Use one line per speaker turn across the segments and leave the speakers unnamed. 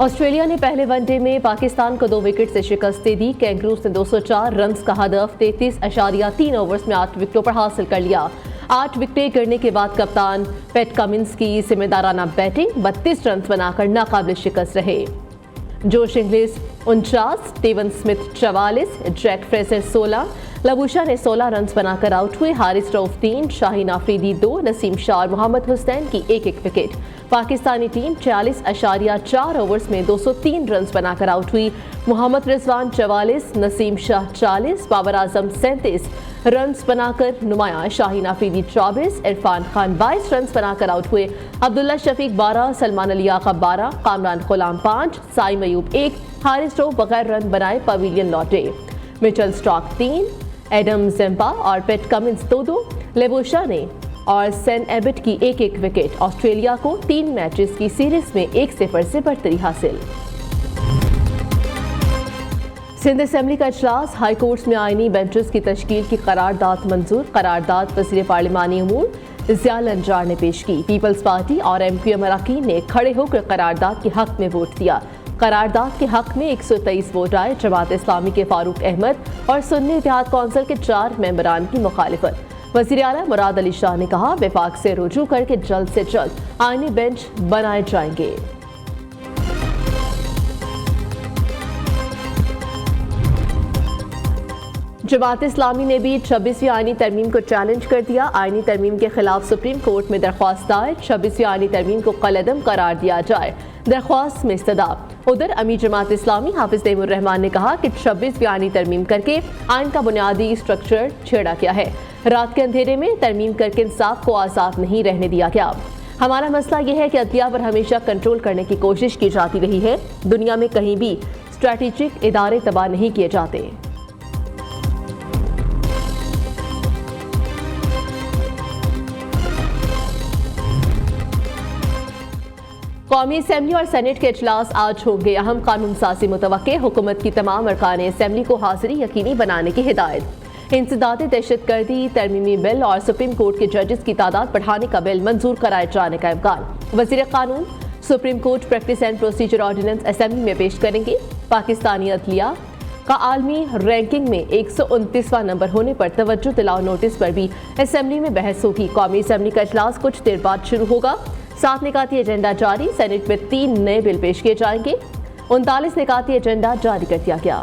Australia ने पहले one day में पाकिस्तान को 2 विकेट से शिकस्त दे दी। कैंगरूज ने 204 रन का हदफ 33.3 ओवर्स में 8 विकेटों पर हासिल कर लिया। 8 विकेटें गिरने के बाद कप्तान पैट कमिंस की जिम्मेदाराना बैटिंग 32 रन बनाकर नाकाबिल शिकस्त रहे। Josh Inglis 49, Steven Smith 44, Jack Fraser 16, Labuschagne ने 16 रन बनाकर आउट हुए। हारिस रऊफ 3, शाहीन आफरीदी 2, नसीम शाह और मोहम्मद हुसैन की एक विकेट। पाकिस्तानी टीम 46.4 ओवर्स में 203 रन बनाकर आउट हुई। मोहम्मद रिजवान 44, नसीम शाह 40, बाबर आजम 37 रन बनाकर नुमाया। शाहीन आफरीदी 24, इरफान खान 22 रन बनाकर आउट हुए। अब्दुल्ला शफीक 12, सलमान अली आका 12, कामरान गुलाम 5, साइम अयूब 1, हारिस रऊफ बगैर रन बनाए पवेलियन लौटे। मिचेल स्टार्क 3, एडम जेम्पा और पैट कमिंस 2-2, लेबोशा ने और सेन एबट की एक विकेट। ऑस्ट्रेलिया को 3 मैचेस की सीरीज में 1-0 से बढ़तरी हासिल। सिंध असेंबली का इजलास, हाई कोर्ट्स में आईनी बेंचेस की तश्कील की करारदाद मंजूर। करारदाद वज़ीर पार्लिमानी उमूर ज़िया लंजार ने पेश की। पीपल्स पार्टी और MQM अरकान ने खड़े होकर करारदाद के हक में वोट दिया। करारदाद के हक में 123 वोट आए। जमात इस्लामी के फारूक अहमद और सुन्नी इत्तेहाद कौंसिल के 4 मेंबरान की मुखालिफत। वज़ीर आला मुराद अली शाह ने कहा, विफाक से रुजू करके जल्द से जल्द आईनी बेंच बनाए जाएंगे। जमात इस्लामी ने भी 26वीं आईनी तरमीम को चैलेंज कर दिया। आईनी तरमीम के खिलाफ सुप्रीम कोर्ट में दरख्वास्त दायर। 26वीं आईनी तरमीम को कलअदम करार दिया जाए, दरख्वास्त में इस्तदा। उधर अमीर जमात इस्लामी हाफिज तैमूर रहमान ने कहा कि 26वीं आईनी तरमीम करके आइन का बुनियादी स्ट्रक्चर छेड़ा गया है। रात के अंधेरे में तरमीम करके इंसाफ को आज़ाद नहीं रहने दिया गया। हमारा मसला यह है कि अदलिया पर हमेशा कंट्रोल करने की कोशिश की जाती रही है। दुनिया में कहीं भी स्ट्रैटेजिक इदारे तबाह नहीं किए जाते। कौमी असेंबली और सेनेट के इजलास आज होंगे। अहम कानून साजी मुतवक्के। हुकूमत की तमाम अरकान असेंबली को हाजिरी यकीनी बनाने की हिदायत। इंसदाद दहशतगर्दी तरमीमी बिल और सुप्रीम कोर्ट के जजेस की तादाद बढ़ाने का बिल मंजूर कराए जाने का इम्कान। वज़ीर कानून Supreme Court practice and procedure ordinance assembly में पेश करेंगे। पाकिस्तानी अदलिया का आलमी रैंकिंग में 129वां नंबर होने पर तवज्जो दिलाओ नोटिस पर भी असेंबली में बहस होगी। कौमी असेंबली का इजलास कुछ देर बाद शुरू होगा। 7 निकाती एजेंडा जारी। सेनेट में 3 नए बिल पेश किए जाएंगे। 39 निकाती एजेंडा जारी कर दिया गया।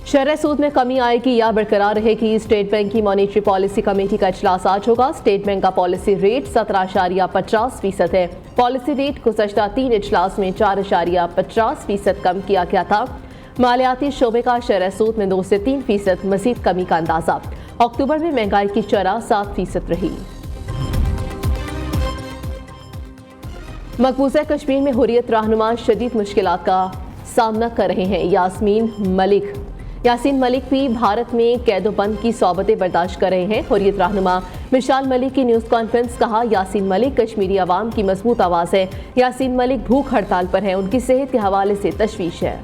शरह सूद में कमी आएगी या बरकरार रहेगी। स्टेट बैंक की मॉनेटरी पॉलिसी कमेटी का इजलास आज होगा। स्टेट बैंक का पॉलिसी रेट 17.50% है। पॉलिसी रेट गुज़श्ता 3 इजलास में 4.50% कम किया गया था। मालियाती शोबे का शरह सूद में 2 से 3% मजीद कमी का अंदाजा। अक्टूबर में महंगाई की शरह 7% रही। मकबूजा कश्मीर में हुर्रियत रहनुमा शदीद मुश्किलात का सामना कर रहे हैं। यासीन मलिक भी भारत में कैदोबंद की सौबतें बर्दाश्त कर रहे हैं। हुर्रियत रहनुमा मिशाल मलिक की न्यूज़ कॉन्फ्रेंस। कहा, यासीन मलिक कश्मीरी आवाम की मजबूत आवाज़ है। यासीन मलिक भूख हड़ताल पर हैं। उनकी सेहत के हवाले से तशवीश है।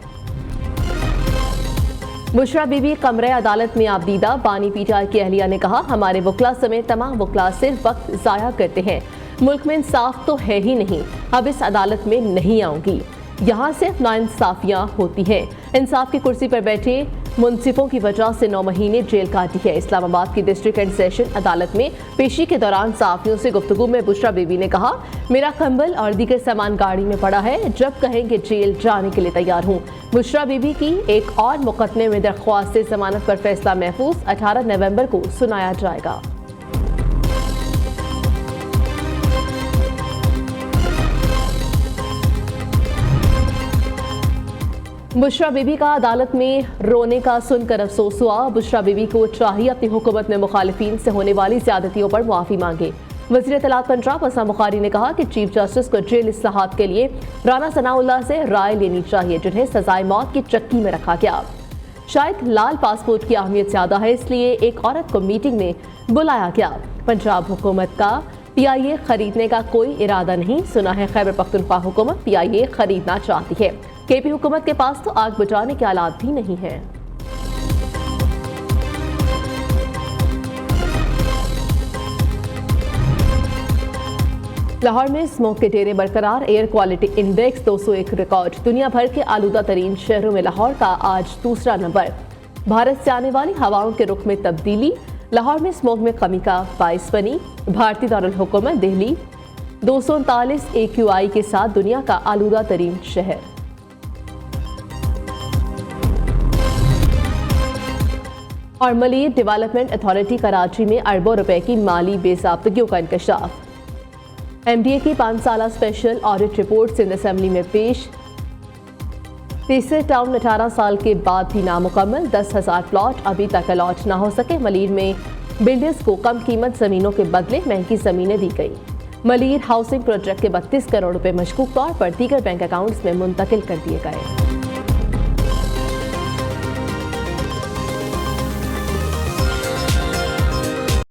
बुशरा बीबी कमरे अदालत में आबदीदा। बानी पीटीआई की अहलिया ने कहा, हमारे वकला समेत तमाम वकला सिर्फ वक्त ज़ाया करते हैं। मुल्क में इंसाफ तो है ही नहीं। अब इस अदालत में नहीं आऊंगी। यहाँ सिर्फ नाइंसाफियाँ होती हैं। इंसाफ की कुर्सी पर बैठे मुंसिफों की वजह से 9 महीने जेल काटी है। इस्लामाबाद की डिस्ट्रिक्ट एंड सेशन अदालत में पेशी के दौरान सहाफियों से गुफ्तगू में बुशरा बीबी ने कहा, मेरा कंबल और दीगर सामान गाड़ी में पड़ा है। जब कहेंगे जेल जाने के लिए तैयार हूँ। बुशरा बीबी की एक और मुकदमे में दरख्वास्त जमानत पर फैसला महफूज 18 नवंबर को सुनाया जाएगा। बुशरा बीबी का अदालत में रोने का सुनकर अफसोस हुआ। बुशरा बीबी को चाहिए अपनी हुकूमत में मुखालिफिन से होने वाली ज्यादतियों पर मुआफी मांगे। वज़ीर इत्तलात पंजाब हसन बुखारी ने कहा कि चीफ जस्टिस को जेल इस्लाहात के लिए राना सनाउल्लाह से राय लेनी चाहिए, जिन्हें सजाए मौत की चक्की में रखा गया। शायद लाल पासपोर्ट की अहमियत ज्यादा है, इसलिए एक औरत को मीटिंग में बुलाया गया। पंजाब हुकूमत का पीआईए खरीदने का कोई इरादा नहीं, सुना है खैबर पख्तूनख्वा हुकूमत पीआईए खरीदना चाहती है। केपी हुकूमत के पास तो आग बुझाने के आलात भी नहीं है। लाहौर में स्मोक के डेरे बरकरार, एयर क्वालिटी इंडेक्स 201 रिकॉर्ड। दुनिया भर के आलूदा तरीन शहरों में लाहौर का आज दूसरा नंबर। भारत से आने वाली हवाओं के रुख में तब्दीली, लाहौर में स्मोक में कमी का बाइस बनी। भारतीय दारुल हुकूमत दिल्ली 239 AQI के साथ दुनिया का आलूदा तरीन शहर। और मलीर डेवलपमेंट अथॉरिटी कराची में अरबों रुपए की माली बेज़ाब्तगियों का इंकशाफ। MDA की 5 साला special audit report Sindh assembly में पेश। तीसरे टाउन 18 साल के बाद भी नामुकम्मल, 10,000 प्लॉट अभी तक अलॉट ना हो सके। मलीर में बिल्डर्स को कम कीमत जमीनों के बदले महंगी जमीनें दी गई। मलीर हाउसिंग प्रोजेक्ट के 32 करोड़ रुपए मशकूक तौर पर दीगर बैंक अकाउंट्स में मुंतकिल कर दिए गए।